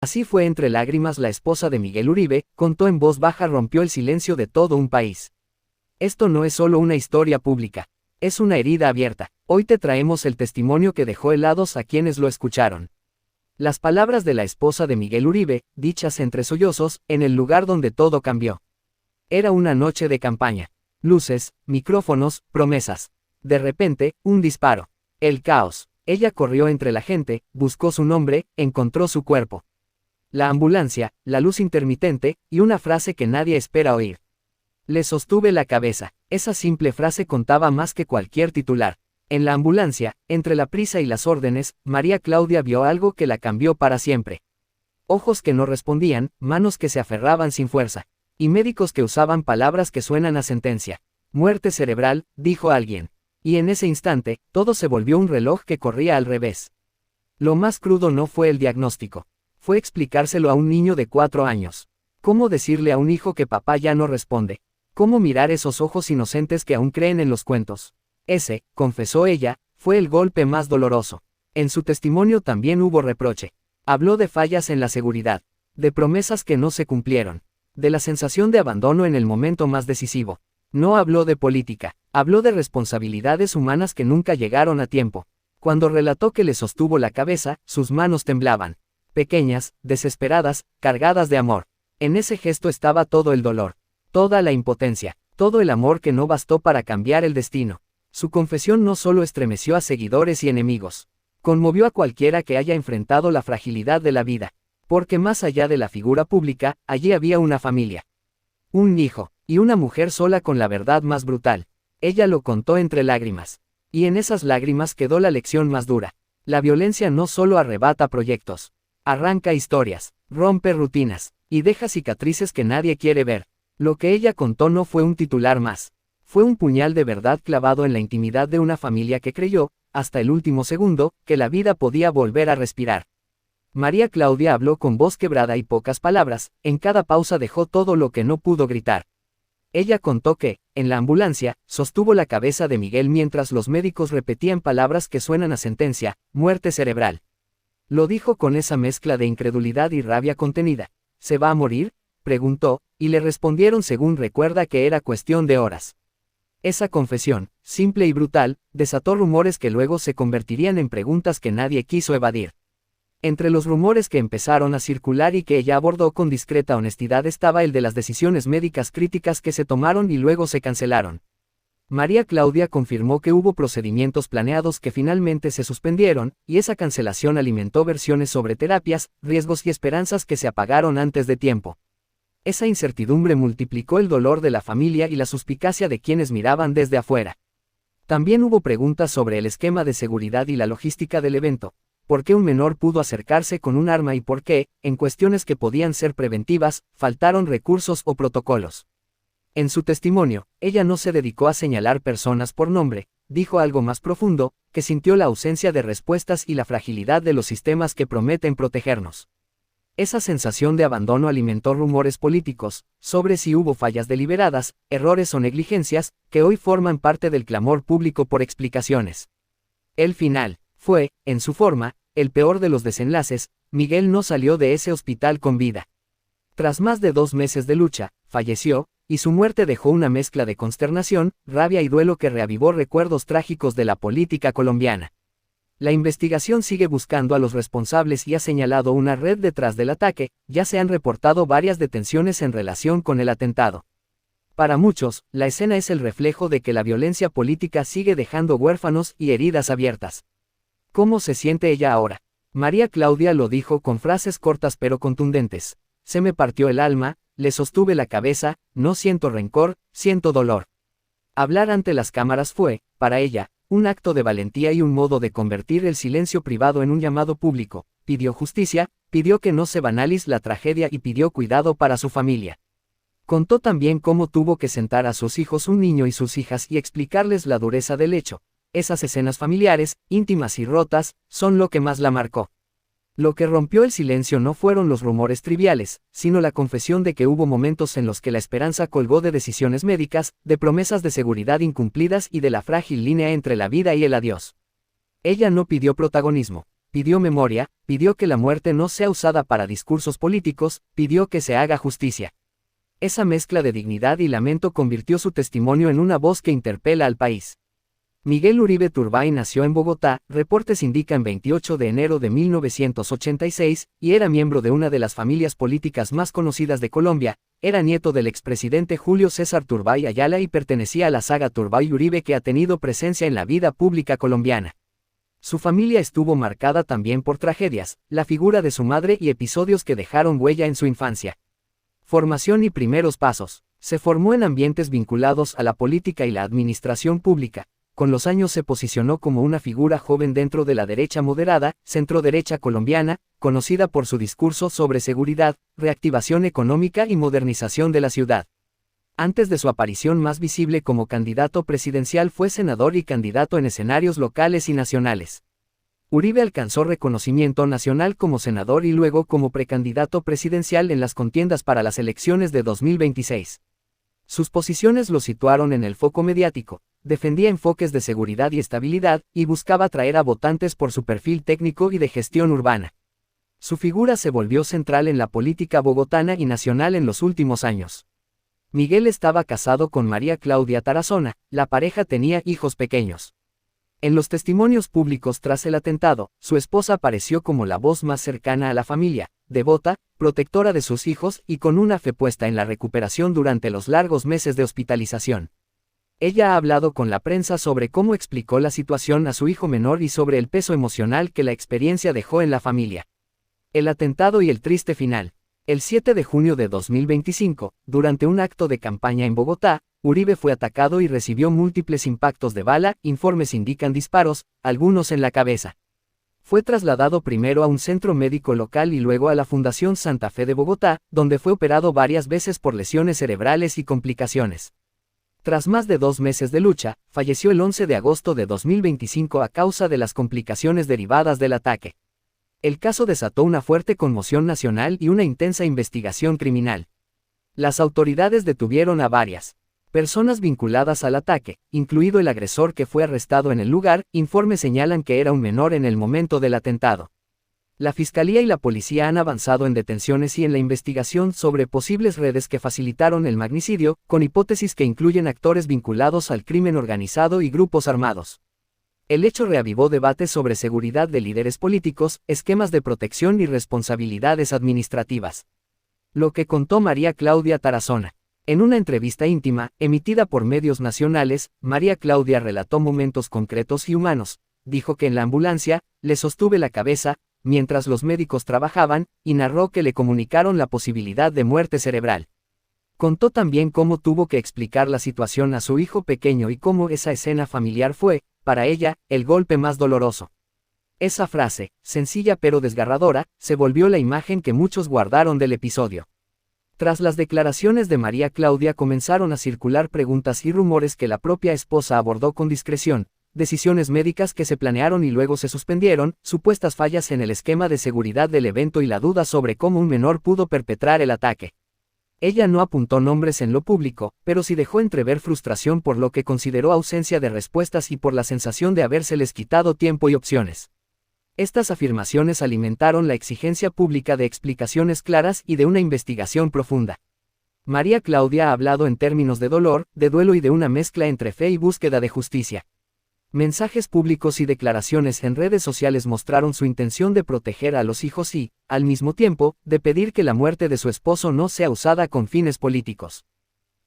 Así fue. Entre lágrimas, la esposa de Miguel Uribe contó en voz baja, rompió el silencio de todo un país. Esto no es solo una historia pública, es una herida abierta. Hoy te traemos el testimonio que dejó helados a quienes lo escucharon. Las palabras de la esposa de Miguel Uribe, dichas entre sollozos, en el lugar donde todo cambió. Era una noche de campaña. Luces, micrófonos, promesas. De repente, un disparo. El caos. Ella corrió entre la gente, buscó su nombre, encontró su cuerpo. La ambulancia, la luz intermitente, y una frase que nadie espera oír. Le sostuve la cabeza. Esa simple frase contaba más que cualquier titular. En la ambulancia, entre la prisa y las órdenes, María Claudia vio algo que la cambió para siempre. Ojos que no respondían, manos que se aferraban sin fuerza, y médicos que usaban palabras que suenan a sentencia. Muerte cerebral, dijo alguien. Y en ese instante, todo se volvió un reloj que corría al revés. Lo más crudo no fue el diagnóstico. Fue explicárselo a un niño de 4 años. ¿Cómo decirle a un hijo que papá ya no responde? ¿Cómo mirar esos ojos inocentes que aún creen en los cuentos? Ese, confesó ella, fue el golpe más doloroso. En su testimonio también hubo reproche. Habló de fallas en la seguridad, de promesas que no se cumplieron, de la sensación de abandono en el momento más decisivo. No habló de política, habló de responsabilidades humanas que nunca llegaron a tiempo. Cuando relató que le sostuvo la cabeza, sus manos temblaban. Pequeñas, desesperadas, cargadas de amor. En ese gesto estaba todo el dolor, toda la impotencia, todo el amor que no bastó para cambiar el destino. Su confesión no solo estremeció a seguidores y enemigos, conmovió a cualquiera que haya enfrentado la fragilidad de la vida, porque más allá de la figura pública, allí había una familia. Un hijo, y una mujer sola con la verdad más brutal. Ella lo contó entre lágrimas. Y en esas lágrimas quedó la lección más dura. La violencia no solo arrebata proyectos, arranca historias, rompe rutinas, y deja cicatrices que nadie quiere ver. Lo que ella contó no fue un titular más. Fue un puñal de verdad clavado en la intimidad de una familia que creyó, hasta el último segundo, que la vida podía volver a respirar. María Claudia habló con voz quebrada y pocas palabras, en cada pausa dejó todo lo que no pudo gritar. Ella contó que, en la ambulancia, sostuvo la cabeza de Miguel mientras los médicos repetían palabras que suenan a sentencia, muerte cerebral. Lo dijo con esa mezcla de incredulidad y rabia contenida. ¿Se va a morir?, preguntó, y le respondieron según recuerda que era cuestión de horas. Esa confesión, simple y brutal, desató rumores que luego se convertirían en preguntas que nadie quiso evadir. Entre los rumores que empezaron a circular y que ella abordó con discreta honestidad estaba el de las decisiones médicas críticas que se tomaron y luego se cancelaron. María Claudia confirmó que hubo procedimientos planeados que finalmente se suspendieron, y esa cancelación alimentó versiones sobre terapias, riesgos y esperanzas que se apagaron antes de tiempo. Esa incertidumbre multiplicó el dolor de la familia y la suspicacia de quienes miraban desde afuera. También hubo preguntas sobre el esquema de seguridad y la logística del evento. ¿Por qué un menor pudo acercarse con un arma y por qué, en cuestiones que podían ser preventivas, faltaron recursos o protocolos? En su testimonio, ella no se dedicó a señalar personas por nombre, dijo algo más profundo, que sintió la ausencia de respuestas y la fragilidad de los sistemas que prometen protegernos. Esa sensación de abandono alimentó rumores políticos, sobre si hubo fallas deliberadas, errores o negligencias, que hoy forman parte del clamor público por explicaciones. El final fue, en su forma, el peor de los desenlaces. Miguel no salió de ese hospital con vida. Tras más de 2 meses de lucha, falleció, y su muerte dejó una mezcla de consternación, rabia y duelo que reavivó recuerdos trágicos de la política colombiana. La investigación sigue buscando a los responsables y ha señalado una red detrás del ataque. Ya se han reportado varias detenciones en relación con el atentado. Para muchos, la escena es el reflejo de que la violencia política sigue dejando huérfanos y heridas abiertas. ¿Cómo se siente ella ahora? María Claudia lo dijo con frases cortas pero contundentes. Se me partió el alma, le sostuve la cabeza, no siento rencor, siento dolor. Hablar ante las cámaras fue, para ella, un acto de valentía y un modo de convertir el silencio privado en un llamado público. Pidió justicia, pidió que no se banalice la tragedia y pidió cuidado para su familia. Contó también cómo tuvo que sentar a sus hijos, un niño y sus hijas, y explicarles la dureza del hecho. Esas escenas familiares, íntimas y rotas, son lo que más la marcó. Lo que rompió el silencio no fueron los rumores triviales, sino la confesión de que hubo momentos en los que la esperanza colgó de decisiones médicas, de promesas de seguridad incumplidas y de la frágil línea entre la vida y el adiós. Ella no pidió protagonismo. pidió memoria, pidió que la muerte no sea usada para discursos políticos, pidió que se haga justicia. Esa mezcla de dignidad y lamento convirtió su testimonio en una voz que interpela al país. Miguel Uribe Turbay nació en Bogotá, reportes indican 28 de enero de 1986, y era miembro de una de las familias políticas más conocidas de Colombia. Era nieto del expresidente Julio César Turbay Ayala y pertenecía a la saga Turbay-Uribe que ha tenido presencia en la vida pública colombiana. Su familia estuvo marcada también por tragedias, la figura de su madre y episodios que dejaron huella en su infancia. Formación y primeros pasos. Se formó en ambientes vinculados a la política y la administración pública. Con los años se posicionó como una figura joven dentro de la derecha moderada, centroderecha colombiana, conocida por su discurso sobre seguridad, reactivación económica y modernización de la ciudad. Antes de su aparición más visible como candidato presidencial fue senador y candidato en escenarios locales y nacionales. Uribe alcanzó reconocimiento nacional como senador y luego como precandidato presidencial en las contiendas para las elecciones de 2026. Sus posiciones lo situaron en el foco mediático, defendía enfoques de seguridad y estabilidad, y buscaba atraer a votantes por su perfil técnico y de gestión urbana. Su figura se volvió central en la política bogotana y nacional en los últimos años. Miguel estaba casado con María Claudia Tarazona, la pareja tenía hijos pequeños. En los testimonios públicos tras el atentado, su esposa apareció como la voz más cercana a la familia, devota, protectora de sus hijos y con una fe puesta en la recuperación durante los largos meses de hospitalización. Ella ha hablado con la prensa sobre cómo explicó la situación a su hijo menor y sobre el peso emocional que la experiencia dejó en la familia. El atentado y el triste final. El 7 de junio de 2025, durante un acto de campaña en Bogotá, Uribe fue atacado y recibió múltiples impactos de bala, informes indican disparos, algunos en la cabeza. Fue trasladado primero a un centro médico local y luego a la Fundación Santa Fe de Bogotá, donde fue operado varias veces por lesiones cerebrales y complicaciones. Tras más de 2 meses de lucha, falleció el 11 de agosto de 2025 a causa de las complicaciones derivadas del ataque. El caso desató una fuerte conmoción nacional y una intensa investigación criminal. Las autoridades detuvieron a varias personas vinculadas al ataque, incluido el agresor que fue arrestado en el lugar. Informes señalan que era un menor en el momento del atentado. La Fiscalía y la Policía han avanzado en detenciones y en la investigación sobre posibles redes que facilitaron el magnicidio, con hipótesis que incluyen actores vinculados al crimen organizado y grupos armados. El hecho reavivó debates sobre seguridad de líderes políticos, esquemas de protección y responsabilidades administrativas. Lo que contó María Claudia Tarazona. En una entrevista íntima, emitida por medios nacionales, María Claudia relató momentos concretos y humanos. Dijo que en la ambulancia, le sostuve la cabeza, mientras los médicos trabajaban, y narró que le comunicaron la posibilidad de muerte cerebral. Contó también cómo tuvo que explicar la situación a su hijo pequeño y cómo esa escena familiar fue, para ella, el golpe más doloroso. Esa frase, sencilla pero desgarradora, se volvió la imagen que muchos guardaron del episodio. Tras las declaraciones de María Claudia comenzaron a circular preguntas y rumores que la propia esposa abordó con discreción, decisiones médicas que se planearon y luego se suspendieron, supuestas fallas en el esquema de seguridad del evento y la duda sobre cómo un menor pudo perpetrar el ataque. Ella no apuntó nombres en lo público, pero sí dejó entrever frustración por lo que consideró ausencia de respuestas y por la sensación de habérseles quitado tiempo y opciones. Estas afirmaciones alimentaron la exigencia pública de explicaciones claras y de una investigación profunda. María Claudia ha hablado en términos de dolor, de duelo y de una mezcla entre fe y búsqueda de justicia. Mensajes públicos y declaraciones en redes sociales mostraron su intención de proteger a los hijos y, al mismo tiempo, de pedir que la muerte de su esposo no sea usada con fines políticos.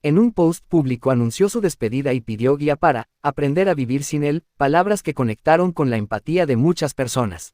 En un post público anunció su despedida y pidió guía para aprender a vivir sin él, palabras que conectaron con la empatía de muchas personas.